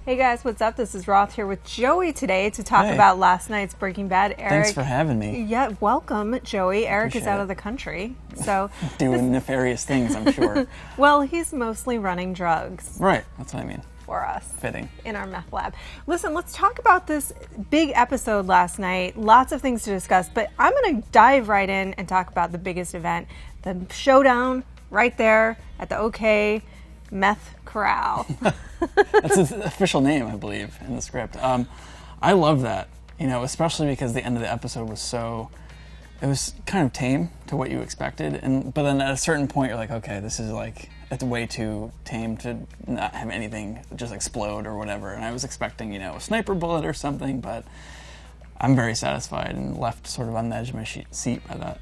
Hey guys, what's up? This is Roth here with Joey today to talk about last night's Breaking Bad. Eric, thanks for having me. Yeah, welcome, Joey. Eric Appreciate is out it. of the country, so doing nefarious things, I'm sure. Well, he's mostly running drugs. Right, that's what I mean. For us. Fitting. In our meth lab. Listen, let's talk about this big episode last night. Lots of things to discuss, but I'm going to dive right in and talk about the biggest event, the showdown right there at the OK Meth Corral. That's its official name, I believe, in the script. I love that, especially because the end of the episode was it was kind of tame to what you expected, but then at a certain point you're like, okay, this is it's way too tame to not have anything just explode or whatever. And I was expecting, a sniper bullet or something, but I'm very satisfied and left sort of on the edge of my seat by that.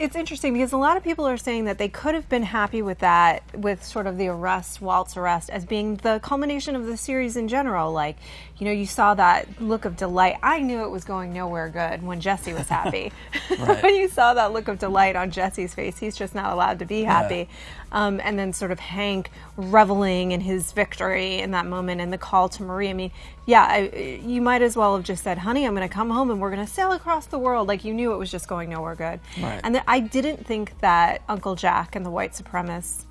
It's interesting because a lot of people are saying that they could have been happy with that, with sort of the arrest, Walt's arrest, as being the culmination of the series in general. Like, you saw that look of delight. I knew it was going nowhere good when Jesse was happy. Right. When you saw that look of delight on Jesse's face, he's just not allowed to be happy. Yeah. And then sort of Hank reveling in his victory in that moment and the call to Marie. I mean, you might as well have just said, honey, I'm going to come home and we're going to sail across the world. Like, you knew it was just going nowhere good. Right. And I didn't think that Uncle Jack and the White Supremacists,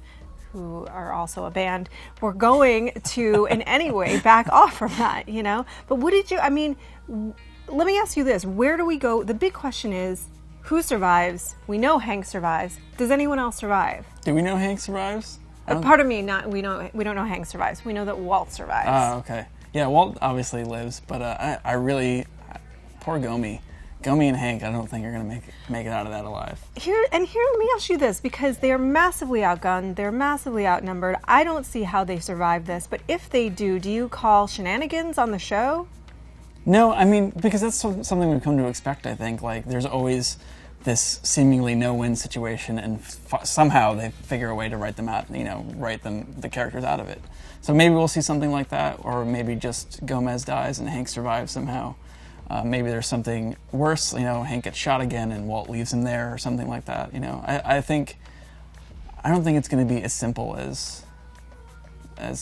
who are also a band, were going to in any way back off from that, But what did let me ask you this. Where do we go? The big question is, who survives? We know Hank survives. Does anyone else survive? Do we know Hank survives? Pardon me, we don't know Hank survives. We know that Walt survives. Oh, okay. Yeah, Walt obviously lives, but I really, poor Gomi and Hank, I don't think are going to make it out of that alive. Here, let me ask you this, because they are massively outgunned, they're massively outnumbered. I don't see how they survive this, but if they do you call shenanigans on the show? No, because that's something we've come to expect, I think. Like, there's always this seemingly no-win situation, and somehow they figure a way to write them out, the characters out of it. So maybe we'll see something like that, or maybe just Gomez dies and Hank survives somehow. Maybe there's something worse, Hank gets shot again and Walt leaves him there or something like that. I don't think it's going to be as simple as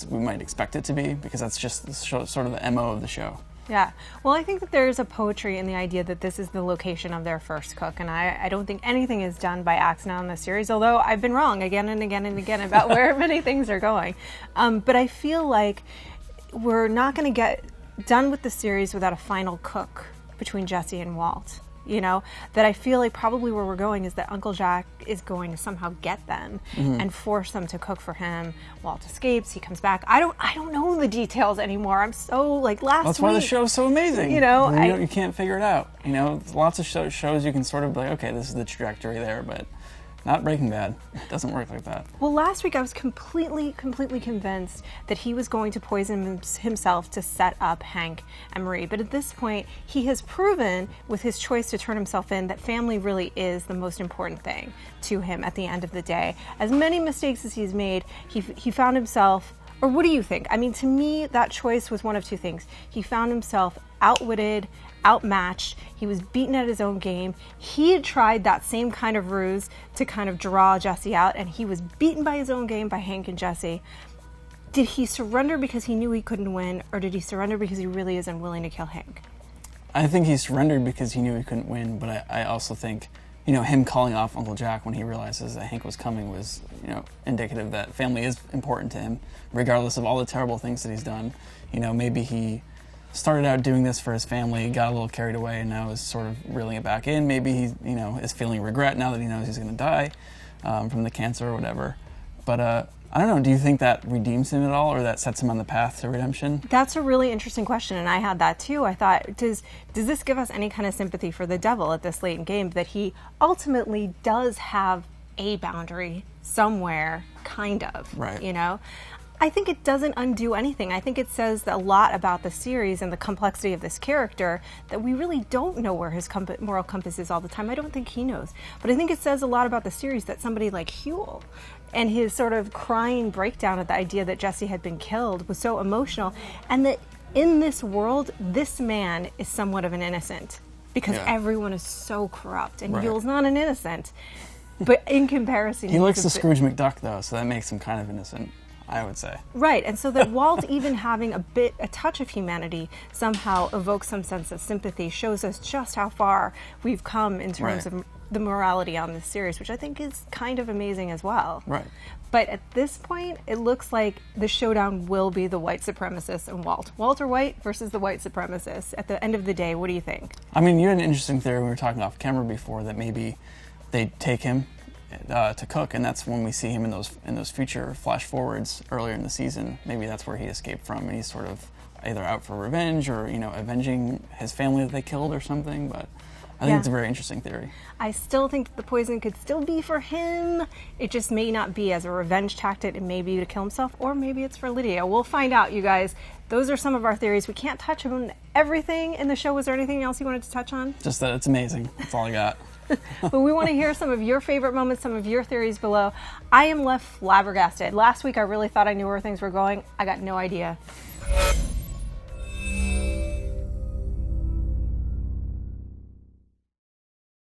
we might expect it to be, because that's just sort of the MO of the show. Yeah. Well, I think that there's a poetry in the idea that this is the location of their first cook, and I don't think anything is done by accident on this series, although I've been wrong again and again and again about where many things are going. But I feel like we're not going to get done with the series without a final cook between Jesse and Walt. That I feel like probably where we're going is that Uncle Jack is going to somehow get them and force them to cook for him. Walt escapes, he comes back. I don't know the details anymore. I'm so last week. That's why the show's so amazing. You can't figure it out. Lots of shows you can sort of be like, okay, this is the trajectory there, but not Breaking Bad. It doesn't work like that. Well, last week I was completely convinced that he was going to poison himself to set up Hank and Marie. But at this point, he has proven with his choice to turn himself in that family really is the most important thing to him at the end of the day. As many mistakes as he's made, he found himself, or what do you think? To me, that choice was one of two things. He found himself outwitted, outmatched. He was beaten at his own game. He had tried that same kind of ruse to kind of draw Jesse out, and he was beaten by his own game by Hank and Jesse. Did he surrender because he knew he couldn't win, or did he surrender because he really is unwilling to kill Hank? I think he surrendered because he knew he couldn't win, but I also think, him calling off Uncle Jack when he realizes that Hank was coming was, indicative that family is important to him, regardless of all the terrible things that he's done. Maybe he started out doing this for his family, got a little carried away, and now is sort of reeling it back in. Maybe he, is feeling regret now that he knows he's going to die from the cancer or whatever. But I don't know. Do you think that redeems him at all, or that sets him on the path to redemption? That's a really interesting question, and I had that too. I thought, does this give us any kind of sympathy for the devil at this late in game, that he ultimately does have a boundary somewhere, kind of, right? I think it doesn't undo anything. I think it says a lot about the series and the complexity of this character, that we really don't know where his moral compass is all the time. I don't think he knows. But I think it says a lot about the series that somebody like Huel and his sort of crying breakdown at the idea that Jesse had been killed was so emotional, and that in this world, this man is somewhat of an innocent, because everyone is so corrupt, and Huel's not an innocent. But in comparison, he likes the Scrooge McDuck, though, so that makes him kind of innocent. I would say. Right, and so that Walt even having a touch of humanity somehow evokes some sense of sympathy, shows us just how far we've come in terms Right. of the morality on this series, which I think is kind of amazing as well. Right. But at this point, it looks like the showdown will be the white supremacist and Walt. Walter White versus the white supremacist. At the end of the day, what do you think? I mean, you had an interesting theory, we were talking off camera before, that maybe they take him to cook, and that's when we see him in those future flash forwards earlier in the season. Maybe that's where he escaped from, and he's sort of either out for revenge or, you know, avenging his family that they killed or something. But I think it's a very interesting theory. I still think that the poison could still be for him. It just may not be as a revenge tactic. It may be to kill himself, or maybe it's for Lydia. We'll find out, you guys. Those are some of our theories. We can't touch on everything in the show. Was there anything else you wanted to touch on? Just that it's amazing. That's all I got. But we want to hear some of your favorite moments, some of your theories below. I am left flabbergasted. Last week, I really thought I knew where things were going. I got no idea.